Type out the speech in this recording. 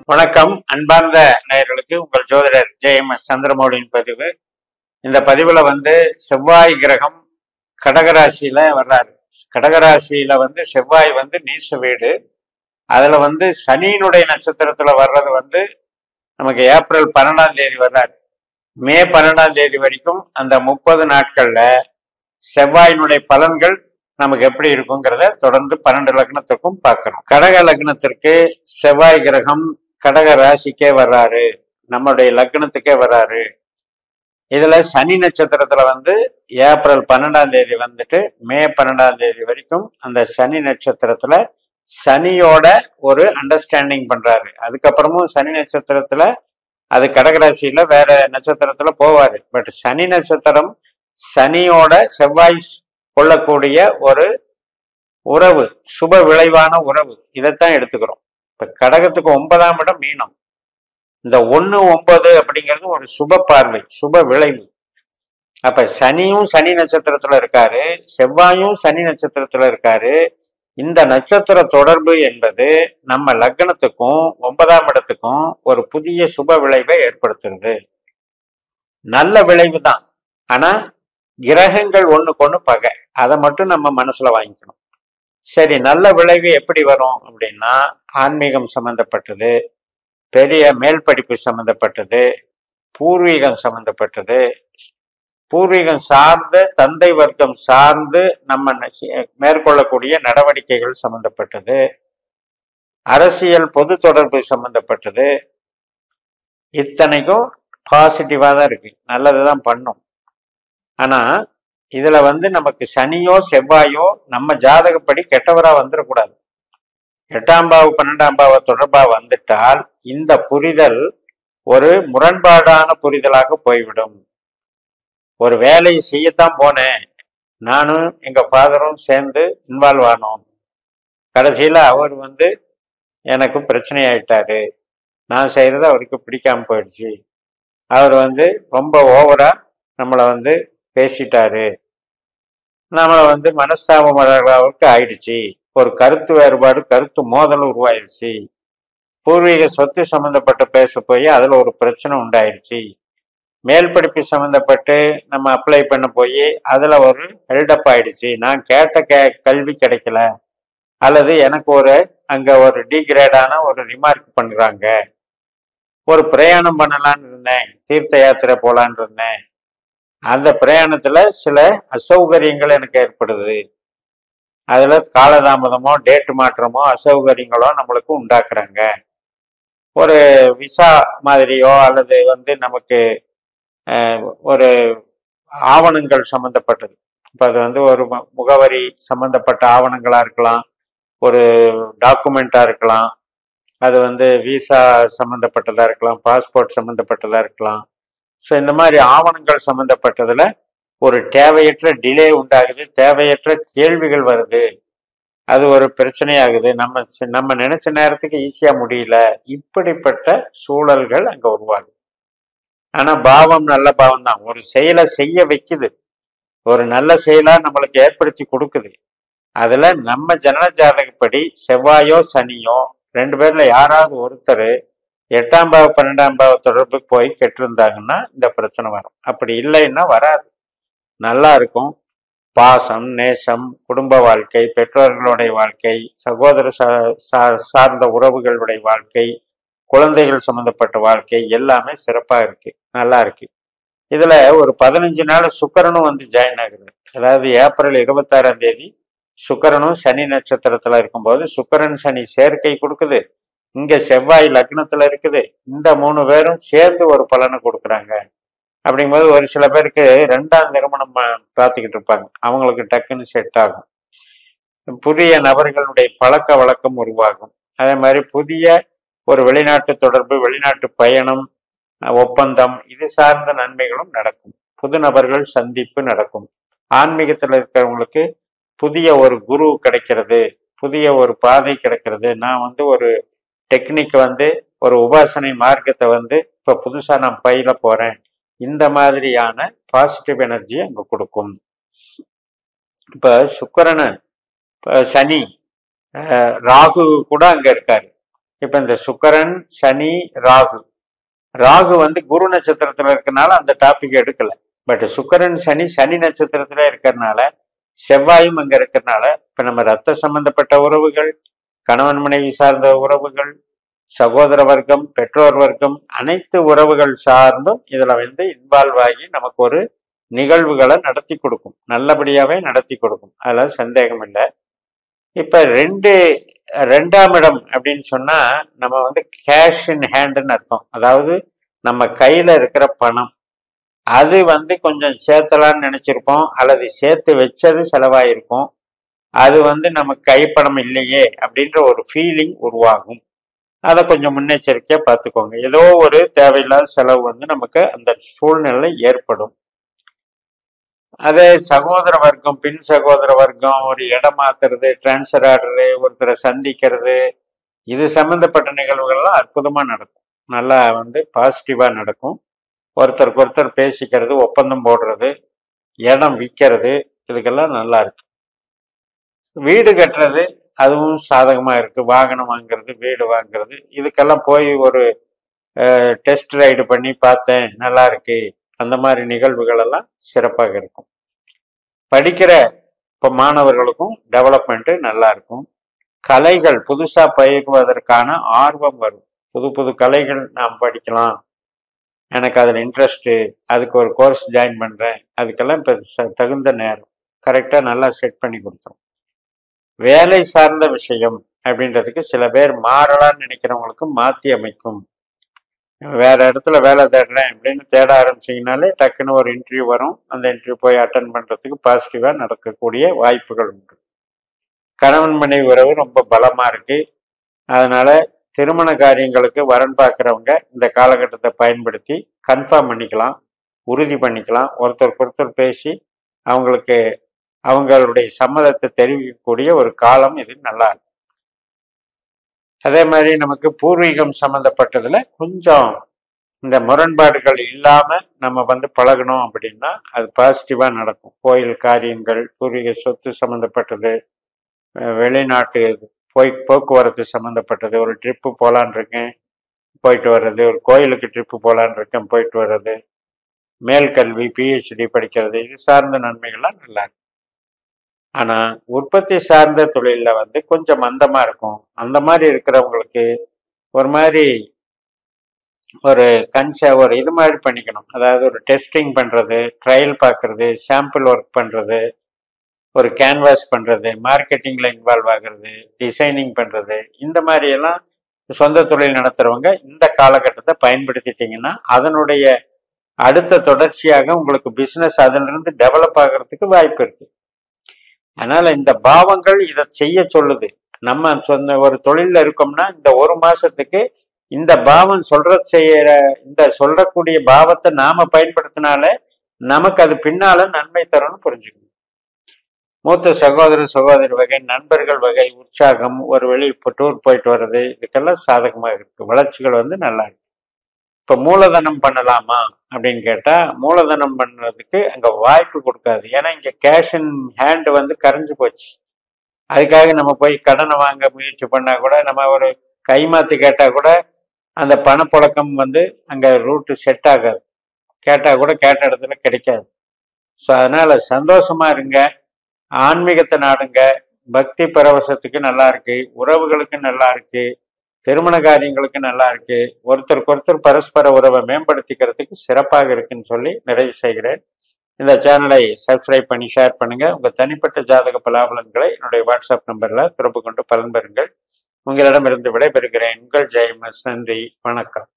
வணக்கம் அன்பார்ந்த நேயர்களுக்கு உங்கள் ஜோதிடர் ஜெயமஸ் சந்திரமௌலியின் பதிவு. இந்த பதிவுல செவ்வாய் கிரகம் கடகராசியில வர்றாரு. கடகராசியில செவ்வாய் நீச வீடு. அதுல சனியினுடைய நட்சத்திரத்துல வர்றது நமக்கு ஏப்ரல் 12ஆம் தேதி வர்றாரு. மே 12ஆம் தேதி வரைக்கும் அந்த 30 நாட்கள்ல செவ்வாயினுடைய பலன்கள் நமக்கு எப்படி இருக்குங்கிறத தொடர்ந்து 12 லக்னத்திற்கும் பார்க்கணும். கடக லக்னத்திற்கு செவ்வாய் கிரகம் கடக ராசிக்கே வர்றாரு, நம்மளுடைய லக்னத்துக்கே வர்றாரு. இதுல சனி நட்சத்திரத்துல ஏப்ரல் 12ஆம் தேதி மே 12ஆம் தேதி வரைக்கும் அந்த சனி நட்சத்திரத்துல சனியோட ஒரு அண்டர்ஸ்டாண்டிங் பண்றாரு. அதுக்கப்புறமும் சனி நட்சத்திரத்துல அது கடகராசியில வேற நட்சத்திரத்துல போவாரு. பட் சனி நட்சத்திரம் சனியோட செவ்வாய் கொள்ளக்கூடிய ஒரு உறவு, சுப விளைவான உறவு. இதைத்தான் எடுத்துக்கிறோம். இப்ப கடகத்துக்கு 9ஆம் இடம் மீனம். இந்த 1-9 அப்படிங்கிறது ஒரு சுப பார்வை, சுப விளைவு. அப்ப சனியும் சனி நட்சத்திரத்துல இருக்காரு, செவ்வாயும் சனி நட்சத்திரத்துல இருக்காரு. இந்த நட்சத்திர தொடர்பு என்பது நம்ம லக்னத்துக்கும் 9ஆம் இடத்துக்கும் ஒரு புதிய சுப விளைவை ஏற்படுத்துறது. நல்ல விளைவு தான். ஆனா கிரகங்கள் ஒண்ணுக்கு ஒண்ணு பகை. அதை மட்டும் நம்ம மனசுல வாங்கிக்கணும். சரி, நல்ல விளைவு எப்படி வரும் அப்படின்னா, ஆன்மீகம் சம்பந்தப்பட்டது, பெரிய மேல் படிப்பு சம்பந்தப்பட்டது, பூர்வீகம் சம்பந்தப்பட்டது, பூர்வீகம் சார்ந்து தந்தை வர்க்கம் சார்ந்து நம்ம மேற்கொள்ளக்கூடிய நடவடிக்கைகள் சம்பந்தப்பட்டது, அரசியல் பொது தொடர்பு சம்பந்தப்பட்டது. இத்தனைக்கும் பாசிட்டிவா தான் இருக்கு, நல்லதுதான் பண்ணும். ஆனா இதுல நமக்கு சனியோ செவ்வாயோ நம்ம ஜாதகப்படி கெட்டவரா வந்துடக்கூடாது. 8ஆம் பாவ 12ஆம் பாவ தொடர்பா வந்துட்டால் இந்த புரிதல் ஒரு முரண்பாடான புரிதலாக போய்விடும். ஒரு வேலையை செய்யத்தான் போனேன், நானும் எங்க ஃபாதரும் சேர்ந்து இன்வால்வ் ஆனோம். கடைசியில அவர் எனக்கு பிரச்சனை ஆயிட்டாரு. நான் செய்யறது அவருக்கு பிடிக்காம போயிடுச்சு. அவர் ரொம்ப ஓவரா நம்மளை பேசிட்டாரு. நம்மளை மனஸ்தாபம் ஆயிடுச்சு. ஒரு கருத்து வேறுபாடு, கருத்து மோதல் உருவாயிருச்சு. பூர்வீக சொத்து சம்பந்தப்பட்ட பேச போய் அதுல ஒரு பிரச்சனை உண்டாயிருச்சு. மேல் படிப்பு சம்பந்தப்பட்டு நம்ம அப்ளை பண்ண போய் அதுல ஒரு ஹெல்டப் ஆயிடுச்சு. நான் கேட்ட கல்வி கிடைக்கல, அல்லது எனக்கு அங்க ஒரு டிகிரேடான ஒரு ரிமார்க் பண்றாங்க. ஒரு பிரயாணம் பண்ணலான்னு இருந்தேன், தீர்த்த யாத்திரை போலான்னு இருந்தேன். அந்த பிரயாணத்துல சில அசௌகரியங்கள் எனக்கு ஏற்படுது. அதுல காலதாமதமோ டேட்டு மாற்றமோ அசௌகரியங்களோ நம்மளுக்கு உண்டாக்குறாங்க. ஒரு விசா மாதிரியோ அல்லது நமக்கு ஒரு ஆவணங்கள் சம்பந்தப்பட்டது. இப்ப அது ஒரு முகவரி சம்பந்தப்பட்ட ஆவணங்களா இருக்கலாம், ஒரு டாக்குமெண்டா இருக்கலாம், அது விசா சம்பந்தப்பட்டதா இருக்கலாம், பாஸ்போர்ட் சம்பந்தப்பட்டதா இருக்கலாம். ஸோ இந்த மாதிரி ஆவணங்கள் சம்பந்தப்பட்டதுல ஒரு தேவையற்ற டிலே உண்டாகுது, தேவையற்ற கேள்விகள் வருது, அது ஒரு பிரச்சனையாகுது. நம்ம நினைச்ச நேரத்துக்கு ஈஸியா முடியல. இப்படிப்பட்ட சூழல்கள் அங்க உருவாகுது. ஆனா பாவம் நல்ல பாவம் தான், ஒரு செயலை செய்ய வைக்குது, ஒரு நல்ல செயலா நம்மளுக்கு ஏற்படுத்தி கொடுக்குது. அதுல நம்ம ஜனன ஜாதகப்படி செவ்வாயோ சனியோ 2 பேர்ல யாராவது ஒருத்தர் 8ஆம் பாவ 12ஆம் பாவ தொடர்புக்கு போய் கெட்டிருந்தாங்கன்னா இந்த பிரச்சனை வரும். அப்படி இல்லைன்னா வராது, நல்லா இருக்கும். பாசம், நேசம், குடும்ப வாழ்க்கை, பெற்றோர்களுடைய வாழ்க்கை, சகோதர சார்ந்த உறவுகளுடைய வாழ்க்கை, குழந்தைகள் சம்பந்தப்பட்ட வாழ்க்கை எல்லாமே சிறப்பா இருக்கு, நல்லா இருக்கு. இதுல ஒரு 15 நாள் சுக்கிரனும் ஜாயின் ஆகுது. அதாவது ஏப்ரல் 26ஆம் தேதி சுக்கிரனும் சனி நட்சத்திரத்துல இருக்கும்போது சுக்கிரன் சனி சேர்க்கை கொடுக்குது. இங்க செவ்வாய் லக்னத்துல இருக்குது. இந்த 3 பேரும் சேர்ந்து ஒரு பலனை கொடுக்குறாங்க. அப்படிங்கும்போது ஒரு சில பேருக்கு 2ஆம் திருமணம் பார்த்துக்கிட்டு இருப்பாங்க, அவங்களுக்கு டக்குன்னு செட் ஆகும். புதிய நபர்களுடைய பழக்க வழக்கம் உருவாகும். அதே மாதிரி புதிய ஒரு வெளிநாட்டு தொடர்பு, வெளிநாட்டு பயணம், ஒப்பந்தம், இது சார்ந்த நன்மைகளும் நடக்கும். புது நபர்கள் சந்திப்பு நடக்கும். ஆன்மீகத்துல இருக்கிறவங்களுக்கு புதிய ஒரு குரு கிடைக்கிறது, புதிய ஒரு பாதை கிடைக்கிறது. நான் ஒரு டெக்னிக் ஒரு உபாசனை மார்க்கத்தை இப்ப புதுசா நான் பயில போறேன். இந்த மாதிரியான பாசிட்டிவ் எனர்ஜி அங்க கொடுக்கும். இப்ப சுக்கிரன், சனி, ராகு கூட அங்க இருக்காரு. இப்ப இந்த சுக்கிரன், சனி, ராகு. ராகு வந்து குரு நட்சத்திரத்துல இருக்கனால அந்த டாபிக் எடுக்கல. பட் சுக்கிரன் சனி சனி நட்சத்திரத்துல இருக்கிறதுனால, செவ்வாயும் அங்க இருக்கிறதுனால, இப்ப நம்ம ரத்த சம்பந்தப்பட்ட உறவுகள், கணவன் மனைவி சார்ந்த உறவுகள், சகோதர வர்க்கம், பெற்றோர் வர்க்கம், அனைத்து உறவுகள் சார்ந்தும் இதுல வந்து இன்வால்வ் ஆகி நமக்கு ஒரு நிகழ்வுகளை நடத்தி கொடுக்கும். நல்லபடியாவே நடத்தி கொடுக்கும். அதுல சந்தேகம் இல்லை. இப்ப ரெண்டாம் இடம் அப்படின்னு சொன்னா நம்ம வந்து கேஷ் இன் ஹேண்டுன்னு அர்த்தம். அதாவது நம்ம கையில இருக்கிற பணம் அது வந்து கொஞ்சம் சேர்த்தலான்னு நினைச்சிருப்போம், அல்லது சேர்த்து வச்சது செலவாயிருக்கும். அது வந்து நமக்கு கைப்பணம் இல்லையே அப்படின்ற ஒரு ஃபீலிங் உருவாகும். அதை கொஞ்சம் முன்னெச்சரிக்கையா பார்த்துக்கோங்க. ஏதோ ஒரு தேவையில்லாத செலவு வந்து நமக்கு அந்த சூழ்நிலை ஏற்படும். அதே சகோதர வர்க்கம், பின் சகோதர வர்க்கம், ஒரு இடம் மாத்துறது, டிரான்ஸ்ஃபர் ஆடுறது, ஒருத்தரை சந்திக்கிறது, இது சம்பந்தப்பட்ட நிகழ்வுகள்லாம் அற்புதமா நடக்கும். நல்லா வந்து பாசிட்டிவா நடக்கும். ஒருத்தருக்கு ஒருத்தர் பேசிக்கிறது, ஒப்பந்தம் போடுறது, இடம் விற்கிறது, இதுக்கெல்லாம் நல்லா இருக்கு. வீடு கட்டுறது அதுவும் சாதகமா இருக்கு. வாகனம் வாங்குறது, வீடு வாங்குறது, இதுக்கெல்லாம் போய் ஒரு டெஸ்ட் ரைடு பண்ணி பார்த்தேன், நல்லா இருக்கு, அந்த மாதிரி நிகழ்வுகள் எல்லாம் சிறப்பாக இருக்கும். படிக்கிற இப்போ மாணவர்களுக்கும் டெவலப்மெண்ட் நல்லா இருக்கும். கலைகள் புதுசா பயிர்வதற்கான ஆர்வம் வரும். புது புது கலைகள் நாம் படிக்கலாம், எனக்கு அதில் இன்ட்ரெஸ்ட்டு, அதுக்கு ஒரு கோர்ஸ் ஜாயின் பண்ணுறேன், அதுக்கெல்லாம் இப்போ தகுந்த நேரம் கரெக்டாக நல்லா செட் பண்ணி கொடுத்துரும். வேலை சார்ந்த விஷயம் அப்படின்றதுக்கு சில பேர் மாறலான்னு நினைக்கிறவங்களுக்கு மாற்றி அமைக்கும். வேற இடத்துல வேலை தேடுறேன் அப்படின்னு தேட ஆரம்பிச்சிங்கனாலே டக்குன்னு ஒரு இன்டர்வியூ வரும். அந்த இன்டர்வியூ போய் அட்டன் பண்ணுறதுக்கு பாசிட்டிவாக நடக்கக்கூடிய வாய்ப்புகள் உண்டு. கணவன் மனைவி உறவு ரொம்ப பலமாக இருக்கு. அதனால திருமண காரியங்களுக்கு வரன் பார்க்குறவங்க இந்த காலகட்டத்தை பயன்படுத்தி கன்ஃபார்ம் பண்ணிக்கலாம், உறுதி பண்ணிக்கலாம். ஒருத்தருக்கு ஒருத்தர் பேசி அவங்களுக்கு அவங்களுடைய சம்மதத்தை தெரிவிக்கக்கூடிய ஒரு காலம் இது நல்லா இருக்கு. அதே மாதிரி நமக்கு பூர்வீகம் சம்மந்தப்பட்டதுல கொஞ்சம் இந்த முரண்பாடுகள் இல்லாம நம்ம வந்து பழகணும் அப்படின்னா அது பாசிட்டிவா நடக்கும். கோயில் காரியங்கள், பூர்வீக சொத்து சம்மந்தப்பட்டது, வெளிநாட்டு போக்குவரத்து சம்மந்தப்பட்டது, ஒரு ட்ரிப்பு போகலான் இருக்கேன் போயிட்டு வர்றது, ஒரு கோயிலுக்கு ட்ரிப்பு போகலான் இருக்கேன் போயிட்டு வர்றது, மேல்கல்வி பிஹெச்டி படிக்கிறது, இது சார்ந்த நன்மைகள்லாம் நல்லா இருக்கும். ஆனா உற்பத்தி சார்ந்த தொழில வந்து கொஞ்சம் மந்தமா இருக்கும். அந்த மாதிரி இருக்கிறவங்களுக்கு ஒரு மாதிரி ஒரு இது மாதிரி பண்ணிக்கணும். அதாவது ஒரு டெஸ்டிங் பண்றது, ட்ரையல் பார்க்கறது, சாம்பிள் ஒர்க் பண்றது, ஒரு கேன்வாஸ் பண்றது, மார்க்கெட்டிங்ல இன்வால்வ் ஆகிறது, டிசைனிங் பண்றது, இந்த மாதிரி எல்லாம் சொந்த தொழில் நடத்துறவங்க இந்த காலகட்டத்தை பயன்படுத்திட்டீங்கன்னா அதனுடைய அடுத்த தொடர்ச்சியாக உங்களுக்கு பிசினஸ் அதிலிருந்து டெவலப் ஆகிறதுக்கு வாய்ப்பு இருக்கு. அதனால இந்த பாவங்கள் இதை செய்ய சொல்லுது. நம்ம சொந்த ஒரு தொழில இருக்கோம்னா இந்த ஒரு மாசத்துக்கு இந்த பாவம் செய்யற இந்த சொல்லக்கூடிய பாவத்தை நாம பயன்படுத்தினாலே நமக்கு அது பின்னால நன்மை தரும்னு புரிஞ்சுக்கணும். மூத்த சகோதர சகோதரி வகை, நண்பர்கள் வகை, உற்சாகம், ஒரு வெளியே டூர் போயிட்டு வர்றது, இதுக்கெல்லாம் சாதகமாக இருக்கு. வளர்ச்சிகள் வந்து நல்லா இருக்கு. இப்ப மூலதனம் பண்ணலாமா அப்படின்னு கேட்டா மூலதனம் பண்றதுக்கு அங்க வாய்ப்பு கொடுக்காது. ஏன்னா இங்க கேஷ் இன் ஹேண்ட் வந்து கரைஞ்சு போச்சு. அதுக்காக நம்ம போய் கடனை வாங்க முயற்சி பண்ணா கூட, நம்ம ஒரு கைமாத்து கேட்டா கூட அந்த பணப்புழக்கம் வந்து அங்க ரூட்டு செட் ஆகாது. கேட்டா கூட கேட்ட இடத்துல கிடைக்காது. ஸோ அதனால சந்தோஷமா இருங்க, ஆன்மீகத்தை நாடுங்க, பக்தி பரவசத்துக்கு நல்லா இருக்கு, உறவுகளுக்கு நல்லா இருக்கு, திருமண காரியங்களுக்கு நல்லா இருக்கு, ஒருத்தருக்கு ஒருத்தர் பரஸ்பர உறவை மேம்படுத்திக்கிறதுக்கு சிறப்பாக இருக்குன்னு சொல்லி நிறைவு செய்கிறேன். இந்த சேனலை சப்ஸ்கிரைப் பண்ணி ஷேர் பண்ணுங்க. உங்க தனிப்பட்ட ஜாதக பலாபலன்களை என்னுடைய வாட்ஸ்அப் நம்பர்ல தொடர்பு கொண்டு பலன் பெறுங்கள். உங்களிடமிருந்து விடைபெறுகிறேன். உங்கள் ஜெயமஸ். நன்றி, வணக்கம்.